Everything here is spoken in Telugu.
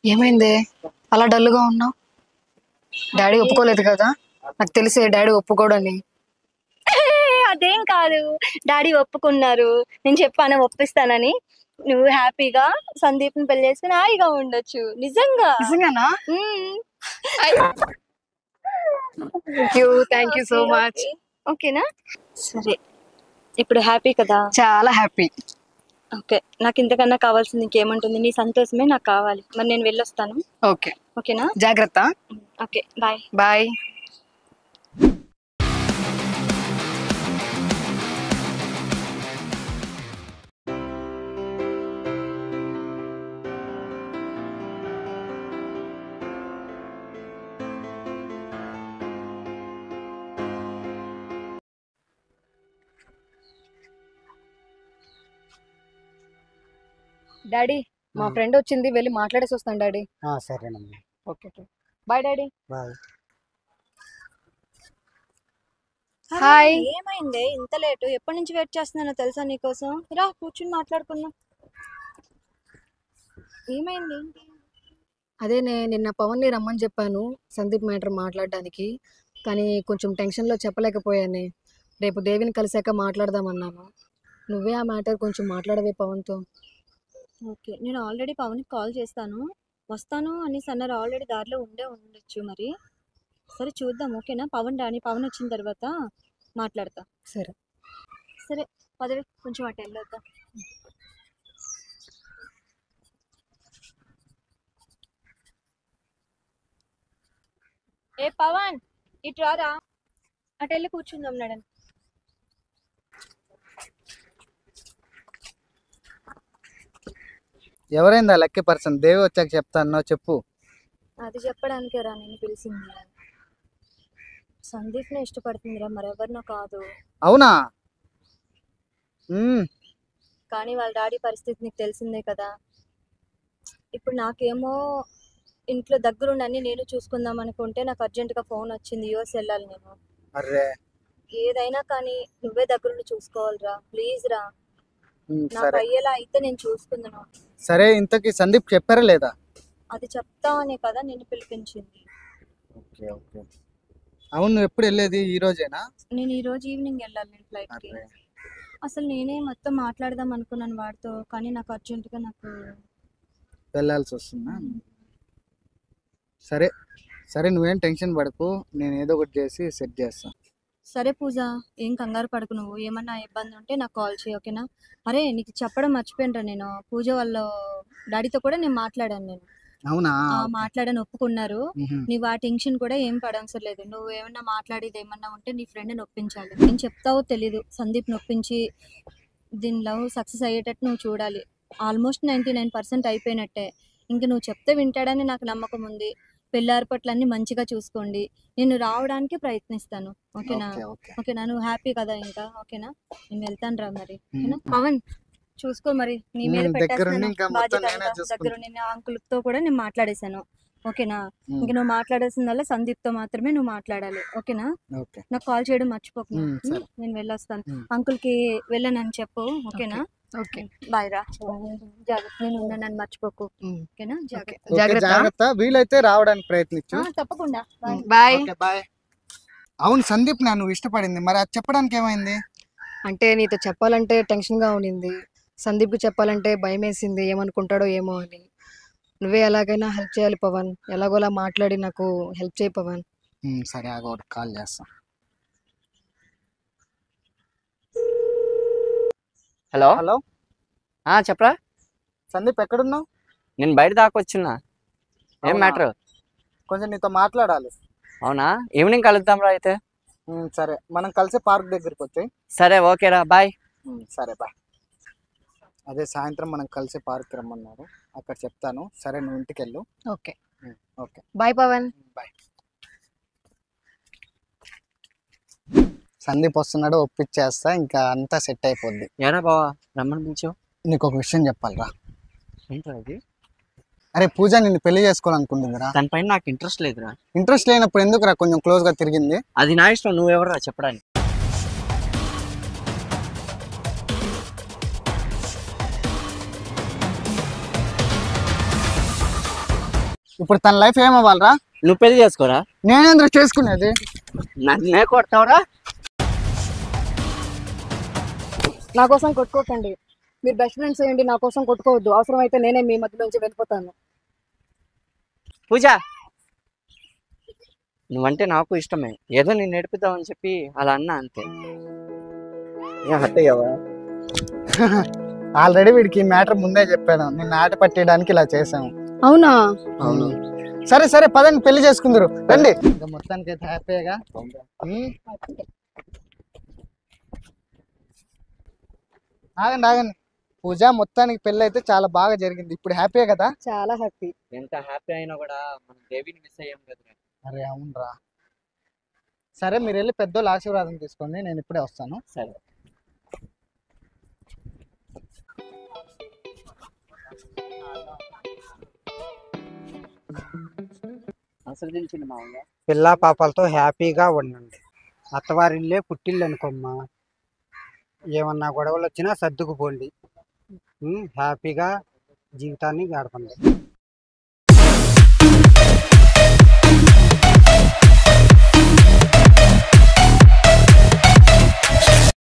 ఏమైందే అలా డల్గా ఉన్నావు? డాడీ ఒప్పుకోలేదు కదా? నాకు తెలిసే డాడీ ఒప్పుకోడని. అదేం కాదు, డాడీ ఒప్పుకున్నారు. నేను చెప్పాను ఒప్పిస్తానని. నువ్వు హ్యాపీగా సందీప్ని పెళ్లి చేసుకుని హాయిగా ఉండొచ్చు. నిజంగా. నిజంగానా? Thank you so much. ఓకేనా? సరే, ఇప్పుడు హ్యాపీ కదా? చాలా హ్యాపీ. ఓకే, నాకు ఇంతకన్నా కావాల్సింది ఇంకేముంటుంది? నీ సంతోషమే నాకు కావాలి. మరి నేను వెళ్ళొస్తాను. ఓకే, ఓకేనా? జాగ్రత్త. Okay, bye. బాయ్. డాడీ, మా ఫ్రెండ్ వచ్చింది, వెళ్ళి మాట్లాడేసి వస్తాను డాడీ. సరేనమ్మా. Okay, bye daddy. Bye. Hi. ఏమైంది ఇంత లేటు? ఎప్పటి నుంచి వెయిట్ చేస్తున్నానో తెలుసా నీకోసం? రా కూర్చుని మాట్లాడుకుందాం. ఏమైంది? అదేనే, నిన్న పవన్ని రమ్మని చెప్పాను సందీప్ మ్యాటర్ మాట్లాడడానికి, కానీ కొంచెం టెన్షన్లో చెప్పలేకపోయానే. రేపు దేవిని కలిసాక మాట్లాడదామన్నాను. నువ్వే ఆ మ్యాటర్ కొంచెం మాట్లాడవే పవన్తో. ఓకే, నేను ఆల్రెడీ పవన్కి కాల్ చేస్తాను. వస్తాను అనేసి అన్నారు. ఆల్రెడీ దారిలో ఉండొచ్చు మరి. సరే చూద్దాం. ఓకేనా? పవన్ వచ్చిన తర్వాత మాట్లాడతా. సరే సరే, పదవి కొంచెం అటు వెళ్ళొద్దాం. ఏ పవన్, ఇటు రారా. అటు వెళ్ళి కూర్చుందాం నడన్. ఎవరైందా లక్కీ పర్సన్? దేవి వచ్చాక చెప్తాను, చెప్పు. అది చెప్పడానికే రా నేను పిలిచింది. సందీప్ని ఇష్టపడుతుందిరా, మరెవరినో కాదు. అవునా? కానీ వాళ్ళ డాడీ పరిస్థితి నీకు తెలిసిందే కదా. ఇప్పుడు నాకేమో ఇంట్లో దగ్గరుండని నేను చూసుకుందాం అనుకుంటే నాకు అర్జెంటుగా ఫోన్ వచ్చింది, యూఎస్ వెళ్ళాలి నేను. అరే, ఏదైనా కానీ నువ్వే దగ్గరుండి చూసుకోవాలిరా, ప్లీజ్ రా. నాకు సరే అయ్యేలా అయితే నేను చూసుకుందాను. సరే. ఇంతకీ సందీప్ చెప్పారా లేదా? అది చెప్తామనే కదా నేను పిలిపించింది. Okay okay. అవును, నువ్వు ఎప్పుడు వెళ్ళేది? ఈ రోజేనా? నేను ఈ రోజు ఈవినింగ్ వెళ్ళాలి నేను ఫ్లైట్కి. అసలు నేనే మొత్తం మాట్లాడదాం అనుకున్నాను వాడితో, కానీ నాకు అర్జెంటుగా వెళ్ళాల్సి వస్తుందా? సరే సరే, నువ్వేం టెన్షన్ పడకు, నేను ఏదో ఒకటి చేసి సెట్ చేస్తాను. సరే పూజ, ఏం కంగారు పడకు. నువ్వు ఏమన్నా ఇబ్బంది ఉంటే నాకు కాల్ చేయి, ఓకేనా? అరే నీకు చెప్పడం మర్చిపోయినరా, నేను పూజ వాళ్ళ డాడీతో కూడా నేను మాట్లాడాను. నేను అవునా? మాట్లాడని ఒప్పుకున్నారు. నీవు ఆ టెన్షన్ కూడా ఏం పడవసరం లేదు. నువ్వు ఏమన్నా మాట్లాడేది ఏమన్నా ఉంటే నీ ఫ్రెండ్ని ఒప్పించాలి. ఏం చెప్తావో తెలీదు, సందీప్ని ఒప్పించి దీని లవ్ సక్సెస్ అయ్యేటట్టు నువ్వు చూడాలి. ఆల్మోస్ట్ 99% అయిపోయినట్టే. ఇంక నువ్వు చెప్తే వింటాడని నాకు నమ్మకం ఉంది. పెళ్ళారి పట్లన్నీ మంచిగా చూసుకోండి. నేను రావడానికి ప్రయత్నిస్తాను, ఓకేనా? ఓకేనా? నువ్వు హ్యాపీ కదా ఇంకా? ఓకేనా? నేను వెళ్తాను రా మరి. పవన్ చూసుకో మరి, నీ మీద పెట్టేస్తాను బాధ్యత. దగ్గర నేను అంకుల్తో కూడా నేను మాట్లాడేశాను, ఓకేనా? ఇంక నువ్వు మాట్లాడాల్సిందల్లా సందీప్తో మాత్రమే నువ్వు మాట్లాడాలి, ఓకేనా? నాకు కాల్ చేయడం మర్చిపోకు. నేను వెళ్ళొస్తాను. అంకుల్కి వెళ్ళనని చెప్పు, ఓకేనా? ఓకే, బాయ్ రా. జాగ్రత్త, నేను ఉన్నానని మర్చిపోకు, ఓకేనా? జాగ్రత్త. వీలైతే రావడానికి ప్రయత్నించు. తప్పకుండా. బాయ్. బాయ్. అవును, సందీప్ నువ్వు ఇష్టపడింది, మరి అది చెప్పడానికి ఏమైంది? అంటే నీతో చెప్పాలంటే టెన్షన్గా ఉండింది, సందీప్కి చెప్పాలంటే భయం వేసింది, ఏమనుకుంటాడో ఏమో అని. నువ్వే ఎలాగైనా హెల్ప్ చేయాలి పవన్, ఎలాగోలా మాట్లాడి నాకు హెల్ప్ చేయి పవన్. సరే, ఆగొకటి కాల్ చేస్తాం. హలో హలో, చెప్పరా. సందీప్ ఎక్కడున్నావు? నేను బయట దాకా వచ్చినా. ఏం మ్యాటర్? కొంచెం నీతో మాట్లాడాలి. అవునా? ఈవినింగ్ కలుద్దాం రా అయితే. సరే, మనం కలిసి పార్క్ దగ్గరికి వచ్చాయి. సరే, ఓకేరా, బాయ్. సరే బాయ్. అదే సాయంత్రం మనం కలిసి పార్క్ రమ్మన్నారు, అక్కడ చెప్తాను. సరే, నువ్వు ఇంటికి వెళ్ళు. Okay okay, bye Pavan. Bye. Sandeep వస్తున్నాడు, ఒప్పించేస్తా, ఇంకా అంతా సెట్ అయిపోద్ది. ఏనా బావా రమ్మని పిలిచావు? నీకు ఒక విషయం చెప్పాలరా. ఏంటో అది? అరే, పూజ నిన్ను పెళ్లి చేసుకోవాలనుకుంటుందిరా. దానిపైన నాకు ఇంట్రెస్ట్ లేదురా. ఇంట్రెస్ట్ లేనప్పుడు ఎందుకురా కొంచెం క్లోజ్ గా తిరిగింది? అది నా ఇష్టం, నువ్వెవరా చెప్పడానికి? ఇప్పుడు తన లైఫ్ ఏమవ్వాలరా? నువ్వు పెళ్లి చేసుకోరా? నేనేంద్ర చేసుకునేది? నన్నే కొడతావురా? నా కోసం కొట్టుకోకండి, మీరు బెస్ట్ ఫ్రెండ్స్ అయ్యండి, నా కోసం కొట్టుకోవద్దు. అవసరమైతే నేనే మీ మధ్యలోంచి వెళ్ళిపోతాను. పూజ, నువ్వంటే నాకు ఇష్టమే, ఏదో నేను నేర్పిద్దామని చెప్పి అలా అన్నా అంతే. అత్తయ్యవా? ఆల్రెడీ వీడికి మ్యాటర్ ముందే చెప్పాను, నిన్ను ఆట పట్టేయడానికి ఇలా చేసాము. అవునా? అవును. సరే సరే పదండి, పెళ్లి చేసుకుందరు రండి. ఇంకా మొత్తానికి అయితే హ్యాపీగా. ఆగండి ఆగండి. పూజ, మొత్తానికి పెళ్లి అయితే చాలా బాగా జరిగింది. ఇప్పుడు హ్యాపీ కదా? చాలా హ్యాపీ. ఎంత హ్యాపీ అయినా కూడా మనం దేవిని మిస్ అయ్యాం కదా. అరే అవునరా. సరే మీరు వెళ్ళి పెద్దోళ్ళ ఆశీర్వాదం తీసుకోండి, నేను ఇప్పుడే వస్తాను. సరే. ఆశీర్వదించండి మామయ్య. పిల్ల పాపలతో హ్యాపీగా ఉండండి. అత్తవారిల్లే పుట్టిల్లు అనుకోమ్మా. ఏమన్నా గొడవలు వచ్చినా సర్దుకుపోండి. హ్యాపీగా జీవితాన్ని గడపండి.